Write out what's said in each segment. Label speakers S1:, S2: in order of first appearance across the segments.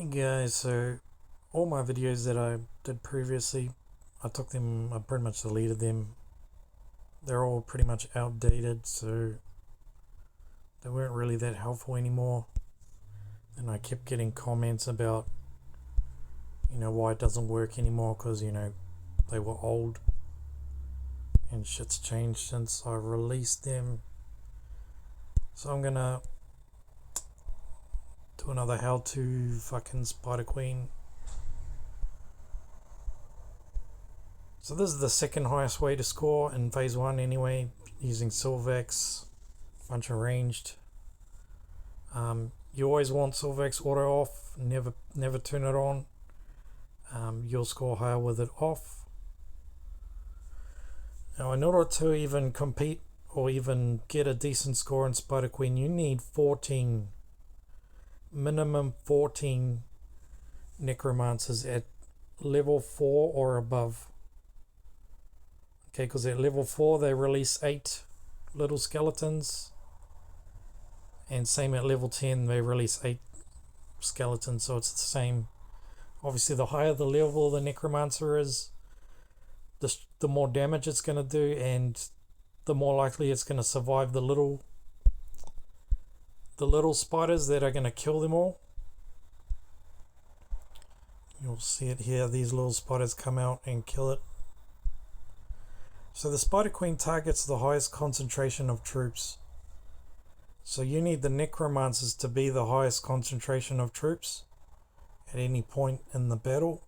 S1: Hey guys, so all my videos that I did previously, I pretty much deleted them. They're all pretty much outdated, so they weren't really that helpful anymore. And I kept getting comments about, why it doesn't work anymore because, they were old and shit's changed since I released them. So I'm gonna do another how to fucking Spider Queen. So this is the second highest way to score in phase 1 anyway, using Sylvex, bunch of ranged. You always want Sylvex auto off, never turn it on. You'll score higher with it off. Now in order to even compete or even get a decent score in Spider Queen, you need minimum 14 necromancers at level 4 or above. Okay, because at level 4 they release 8 little skeletons, and same at level 10 they release 8 skeletons, so it's the same. Obviously the higher the level the necromancer is, the more damage it's going to do, and the more likely it's going to survive the little spiders that are going to kill them all. You'll see it here, these little spiders come out and kill it. So the Spider Queen targets the highest concentration of troops. So you need the necromancers to be the highest concentration of troops at any point in the battle,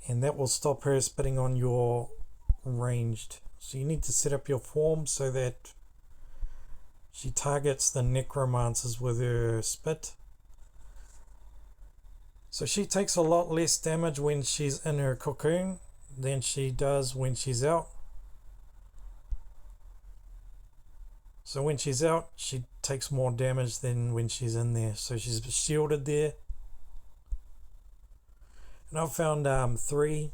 S1: and that will stop her spitting on your ranged. So you need to set up your form so that she targets the necromancers with her spit. So she takes a lot less damage when she's in her cocoon than she does when she's out. So when she's out, she takes more damage than when she's in there. So she's shielded there. And I've found 3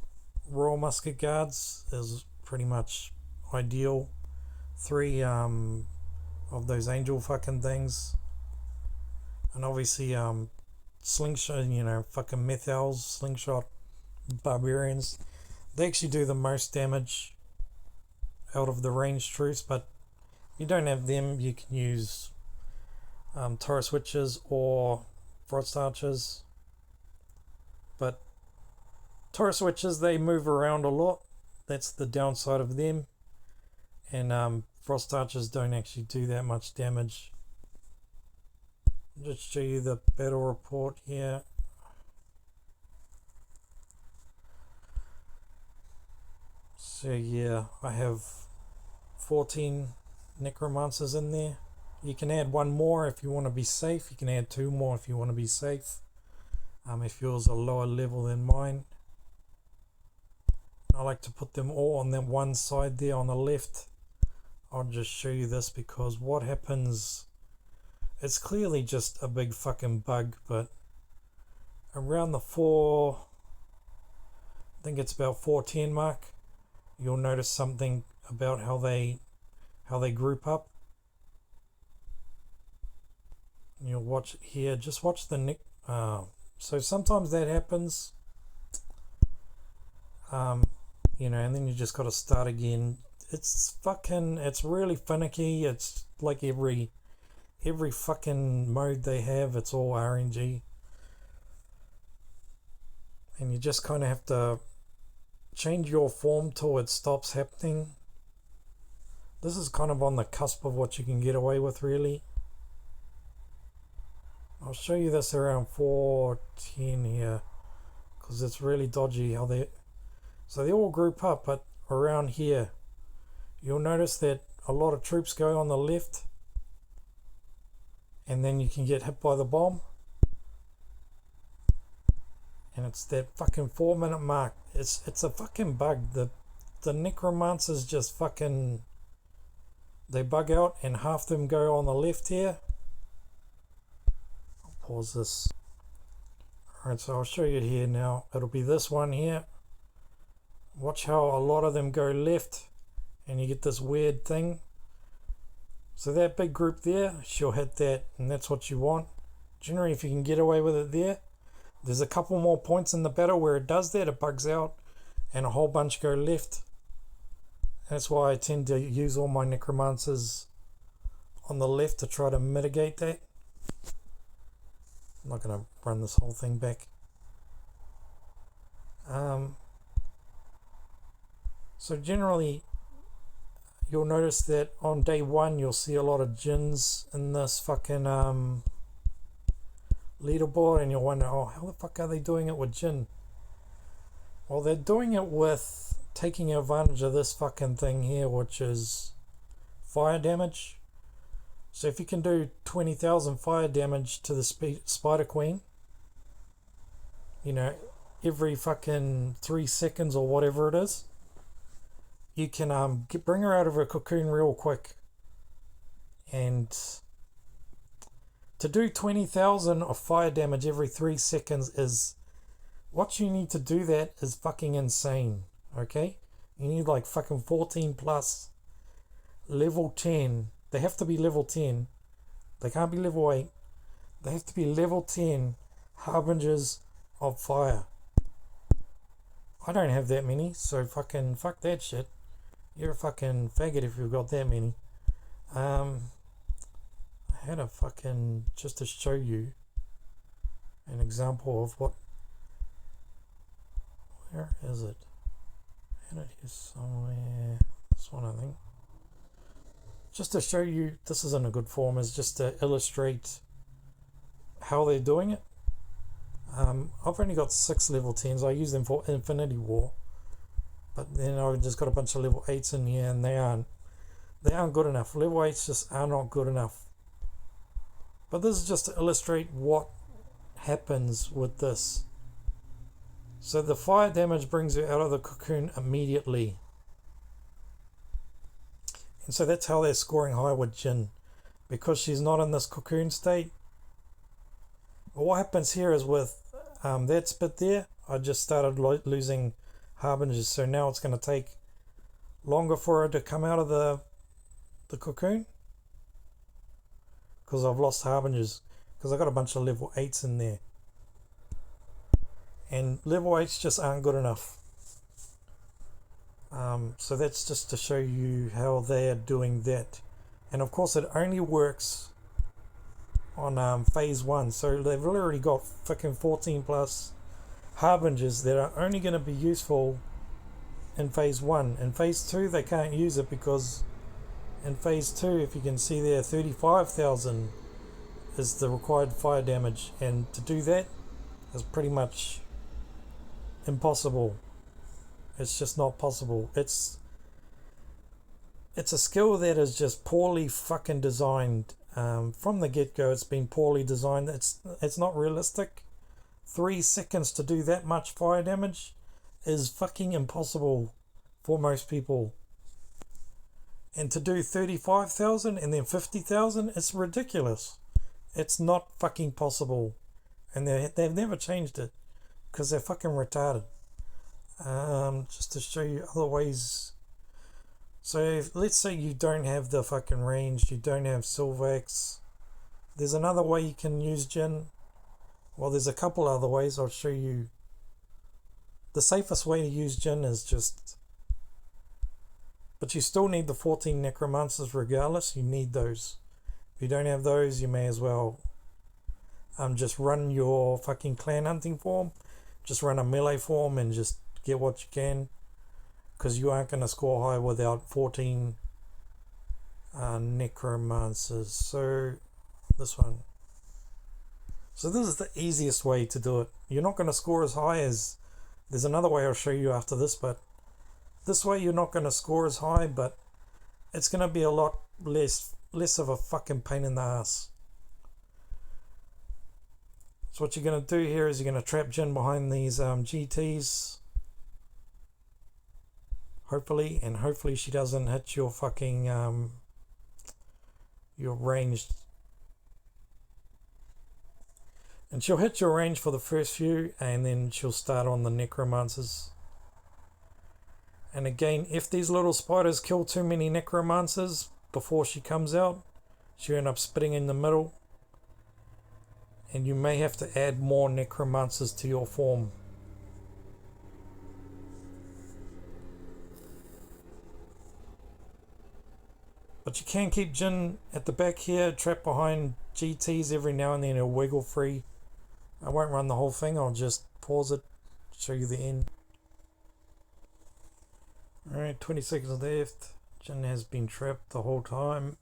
S1: Royal Musket Guards is pretty much ideal. 3 of those angel fucking things. And obviously slingshot, fucking Methals, slingshot barbarians. They actually do the most damage out of the ranged troops, but if you don't have them, you can use Taurus Witches or Frost Archers. But Taurus Witches, they move around a lot. That's the downside of them. And Frost Archers don't actually do that much damage. I'll just show you the battle report here. So yeah, I have 14 necromancers in there. You can add 1 more if you want to be safe. You can add 2 more if you want to be safe. If yours are lower level than mine. I like to put them all on that one side there on the left. I'll just show you this because what happens, it's clearly just a big fucking bug, but around the I think it's about 410 mark, you'll notice something about how they group up. You'll watch it here, just watch the neck. So sometimes that happens, and then you just got to start again. It's really finicky. It's like every fucking mode they have, it's all RNG, and you just kind of have to change your form till it stops happening. This is kind of on the cusp of what you can get away with, really. I'll show you this around 410 here because it's really dodgy how they all group up, but around here you'll notice that a lot of troops go on the left and then you can get hit by the bomb, and it's that fucking 4-minute mark. It's a fucking bug. The necromancers just fucking, they bug out, and half them go on the left here. I'll pause this. Alright, so I'll show you it here now. It'll be this one here. Watch how a lot of them go left and you get this weird thing. So that big group there, she'll hit that, and that's what you want. Generally, if you can get away with it there, there's a couple more points in the battle where it does that, it bugs out, and a whole bunch go left. That's why I tend to use all my necromancers on the left to try to mitigate that. I'm not going to run this whole thing back. So generally, you'll notice that on day one, you'll see a lot of djinns in this fucking leaderboard, and you'll wonder, oh, how the fuck are they doing it with djinn? Well, they're doing it with taking advantage of this fucking thing here, which is fire damage. So if you can do 20,000 fire damage to the Spider Queen, you know, every fucking 3 seconds or whatever it is, you can bring her out of her cocoon real quick. And to do 20,000 of fire damage every 3 seconds is, what you need to do that is fucking insane, okay? You need like fucking 14 plus, level 10. They have to be level 10. They can't be level 8. They have to be level 10 harbingers of fire. I don't have that many, so fucking fuck that shit. You're a fucking faggot if you've got that many. I had a fucking, just to show you an example of what, where is it? I had it here somewhere. This one, I think. Just to show you, this isn't a good form, is just to illustrate how they're doing it. I've only got 6 level 10s. I use them for Infinity War. But then I've just got a bunch of level 8s in here, and they aren't good enough. Level 8s just are not good enough. But this is just to illustrate what happens with this. So the fire damage brings her out of the cocoon immediately. And so that's how they're scoring high with djinn. Because she's not in this cocoon state. But what happens here is with that bit there, I just started losing harbingers. So now it's going to take longer for her to come out of the cocoon. Because I've lost harbingers. Because I've got a bunch of level 8s in there. And level 8s just aren't good enough. So that's just to show you how they are doing that. And of course it only works on phase 1. So they've already got fucking 14 plus harbingers that are only going to be useful in phase 1. In phase 2 they can't use it because in phase 2, if you can see there, 35,000 is the required fire damage, and to do that is pretty much impossible. It's just not possible. It's a skill that is just poorly fucking designed. From the get-go, it's been poorly designed. It's not realistic. 3 seconds to do that much fire damage is fucking impossible for most people. And to do 35,000 and then 50,000, it's ridiculous. It's not fucking possible. And they've never changed it because they're fucking retarded. Just to show you other ways. So let's say you don't have the fucking range, you don't have Sylvax. There's another way you can use djinn. Well, there's a couple other ways. I'll show you. The safest way to use djinn is just, but you still need the 14 necromancers regardless. You need those. If you don't have those, you may as well just run your fucking clan hunting form. Just run a melee form and just get what you can, because you aren't going to score high without 14 necromancers. So this one. So this is the easiest way to do it. You're not going to score as high as, there's another way I'll show you after this, but this way you're not going to score as high, but it's going to be a lot less of a fucking pain in the ass. So what you're going to do here is you're going to trap djinn behind these GTs. Hopefully, and hopefully she doesn't hit your fucking your ranged. And she'll hit your range for the first few, and then she'll start on the necromancers. And again, if these little spiders kill too many necromancers before she comes out, she'll end up spitting in the middle. and you may have to add more necromancers to your form. But you can keep Jin at the back here, trapped behind GTs. Every now and then he'll wiggle free. I won't run the whole thing, I'll just pause it, show you the end. Alright, 20 seconds left. Jin has been trapped the whole time.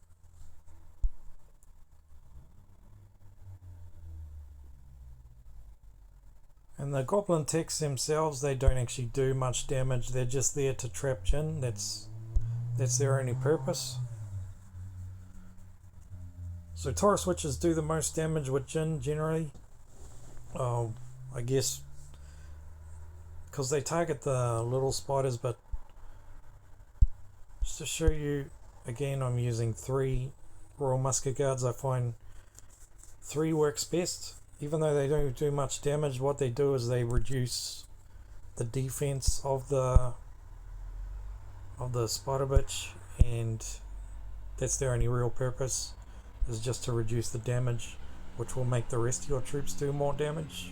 S1: And the goblin techs themselves, they don't actually do much damage. They're just there to trap Jin. That's their only purpose. So Taurus Witches do the most damage with Jin generally. I guess because they target the little spiders, but just to show you again, I'm using 3 Royal Musket Guards. I find 3 works best. Even though they don't do much damage, what they do is they reduce the defense of the spider bitch, and that's their only real purpose, is just to reduce the damage, which will make the rest of your troops do more damage.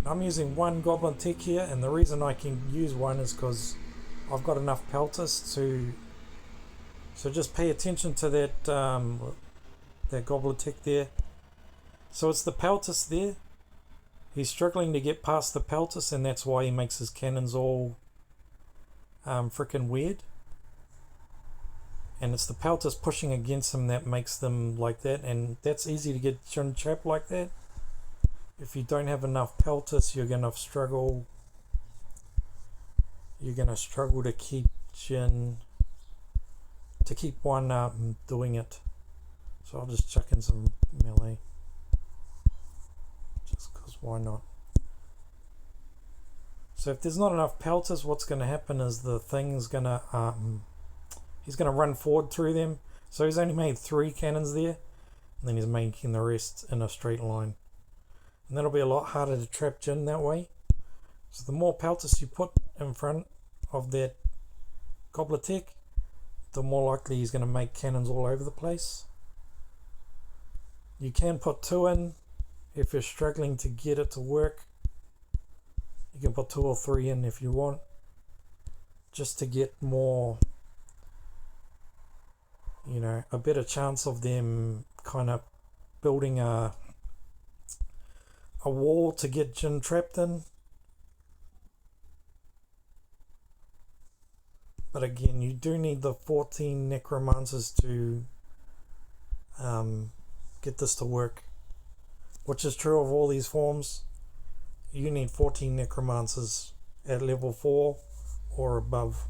S1: I'm using 1 goblin tech here, and the reason I can use 1 is because I've got enough pelters to. So just pay attention to that that goblin tech there. So it's the Peltus there. He's struggling to get past the Peltus, and that's why he makes his cannons all freaking weird. And it's the Peltus pushing against him that makes them like that, and that's easy to get Jin trapped like that. If you don't have enough Peltus, you're gonna struggle. You're gonna struggle to keep Jin, to keep one doing it. So I'll just chuck in some melee. Just because why not? So if there's not enough pelters, what's going to happen is the thing's going to he's going to run forward through them. So he's only made 3 cannons there, and then he's making the rest in a straight line, and that'll be a lot harder to trap Jin that way. So the more pelters you put in front of that gobbler tech, the more likely he's going to make cannons all over the place. You can put 2 in if you're struggling to get it to work. You can put 2 or 3 in if you want, just to get more, you know, a better chance of them kind of building a wall to get Jin trapped in. But again, you do need the 14 necromancers to get this to work, which is true of all these forms. You need 14 necromancers at level 4 or above.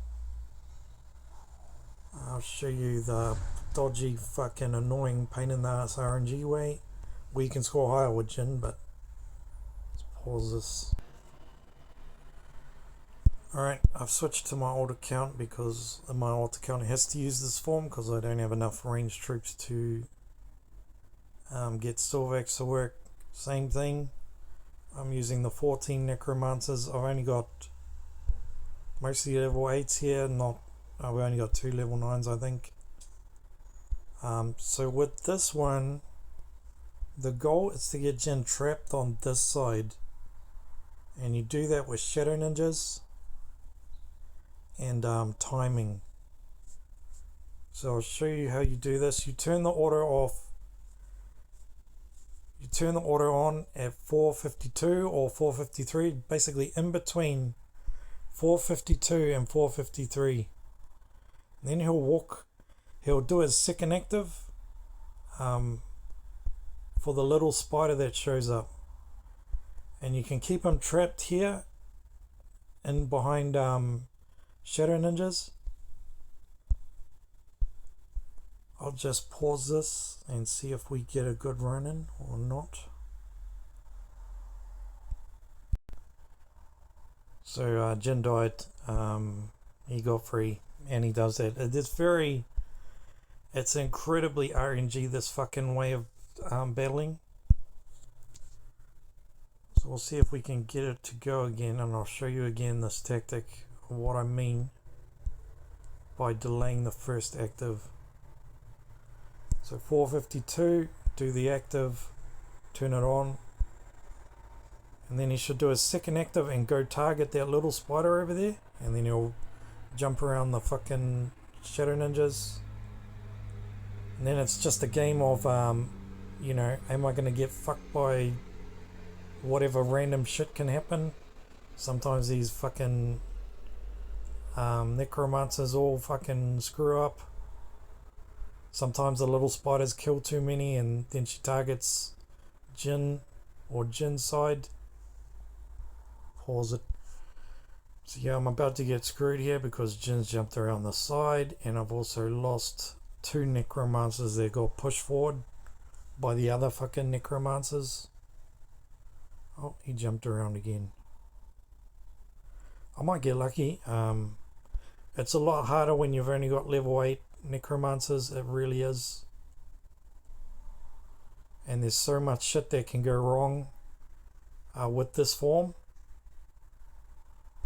S1: I'll show you the dodgy, fucking annoying, pain in the ass RNG way where you can score higher with Jin, but let's pause this. Alright, I've switched to my old account because my old account has to use this form because I don't have enough ranged troops to get Stilvax to work. Same thing. I'm using the 14 necromancers. I've only got mostly level 8s here. I've only got 2 level 9s, I think. So with this one, the goal is to get Jin trapped on this side, and you do that with Shadow Ninjas and timing. So I'll show you how you do this. You turn the auto off. You turn the auto on at 452 or 453, basically in between 452 and 453. And then he'll do his second active for the little spider that shows up. And you can keep him trapped here and behind Shadow Ninjas. I'll just pause this and see if we get a good run in or not. So Jin died, he got free, and he does that. It's incredibly RNG, this fucking way of battling. So we'll see if we can get it to go again, and I'll show you again this tactic, what I mean by delaying the first active. So 452, do the active, turn it on, and then he should do his second active and go target that little spider over there, and then he'll jump around the fucking Shadow Ninjas. And then it's just a game of, you know, am I going to get fucked by whatever random shit can happen? Sometimes these fucking necromancers all fucking screw up. Sometimes the little spiders kill too many and then she targets Jin or Jin's side. Pause it. So yeah, I'm about to get screwed here because Jin's jumped around the side, and I've also lost 2 necromancers that got pushed forward by the other fucking necromancers. Oh, he jumped around again. I might get lucky. It's a lot harder when you've only got level 8 necromancers. It really is. And there's so much shit that can go wrong with this form.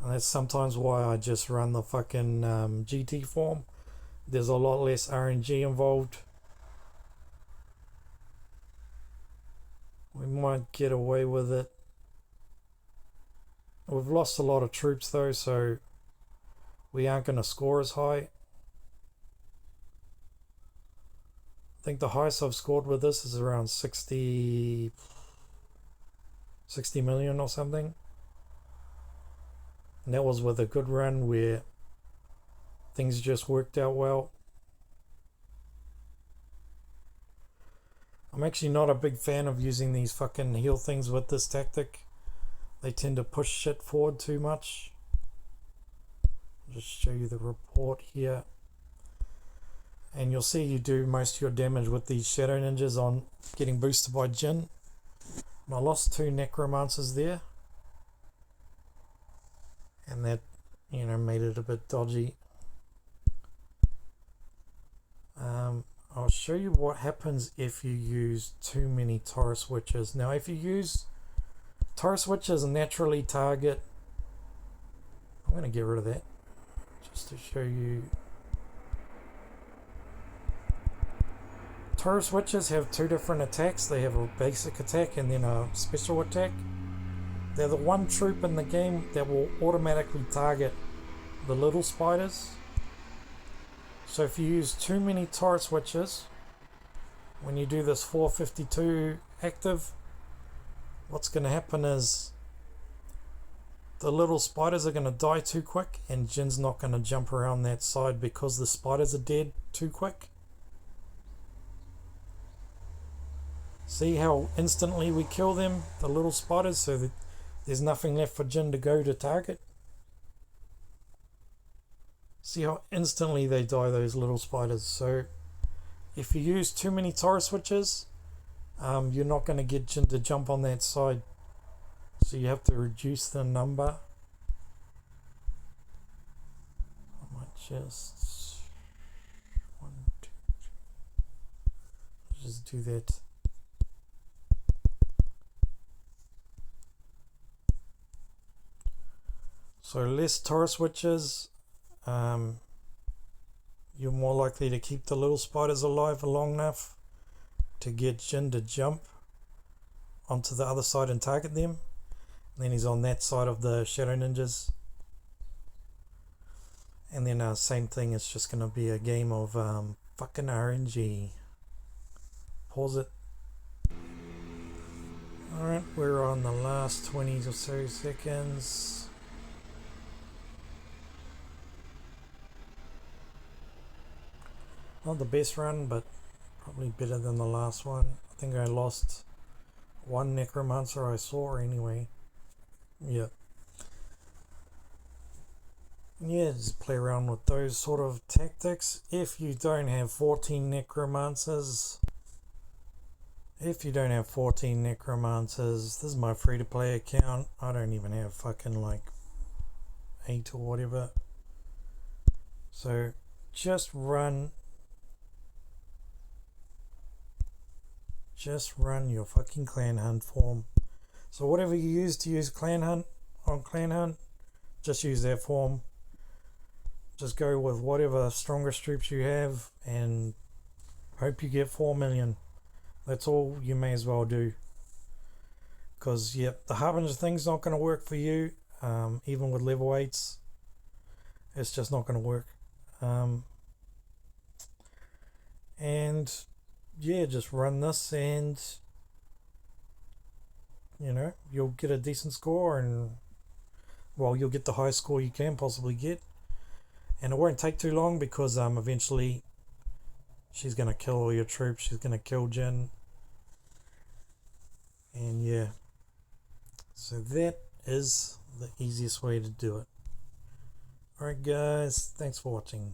S1: And that's sometimes why I just run the fucking GT form. There's a lot less RNG involved. We might get away with it. We've lost a lot of troops though, so we aren't going to score as high. I think the highest I've scored with this is around 60 million or something. And that was with a good run where things just worked out well. I'm actually not a big fan of using these fucking heal things with this tactic. They tend to push shit forward too much. I'll just show you the report here. And you'll see you do most of your damage with these Shadow Ninjas on getting boosted by Jin. And I lost 2 necromancers there. And that, you know, made it a bit dodgy. I'll show you what happens if you use too many Taurus Witches. Now, if you use Taurus Witches naturally target... I'm going to get rid of that just to show you. Taurus Witches have 2 different attacks. They have a basic attack and then a special attack. They're the one troop in the game that will automatically target the little spiders. So if you use too many Taurus Witches, when you do this 452 active, what's going to happen is the little spiders are going to die too quick, and Jin's not going to jump around that side because the spiders are dead too quick. See how instantly we kill them, the little spiders, so that there's nothing left for Jin to go to target. See how instantly they die, those little spiders. So if you use too many Taurus Witches, you're not going to get Jin to jump on that side. So you have to reduce the number. I might just... 1, 2, 3. Just do that. So less Taurus Witches, you're more likely to keep the little spiders alive long enough to get Jin to jump onto the other side and target them. And then he's on that side of the Shadow Ninjas. And then same thing, it's just going to be a game of fucking RNG. Pause it. Alright, we're on the last 20 or so seconds. Not the best run, but probably better than the last one. I think I lost 1 necromancer I saw anyway. Yeah. Yeah, just play around with those sort of tactics. If you don't have 14 necromancers, this is my free to play account. I don't even have fucking like 8 or whatever. So just run your fucking clan hunt form. So whatever you use to use clan hunt on clan hunt, just use that form. Just go with whatever strongest troops you have and hope you get 4 million. That's all you may as well do. Because, yep, the Harbinger thing's not going to work for you. Even with level 8s, it's just not going to work. And yeah, just run this and you'll get a decent score, and well, you'll get the highest score you can possibly get, and it won't take too long because eventually she's going to kill all your troops. She's going to kill Jin, and yeah, so that is the easiest way to do it. Alright guys, thanks for watching.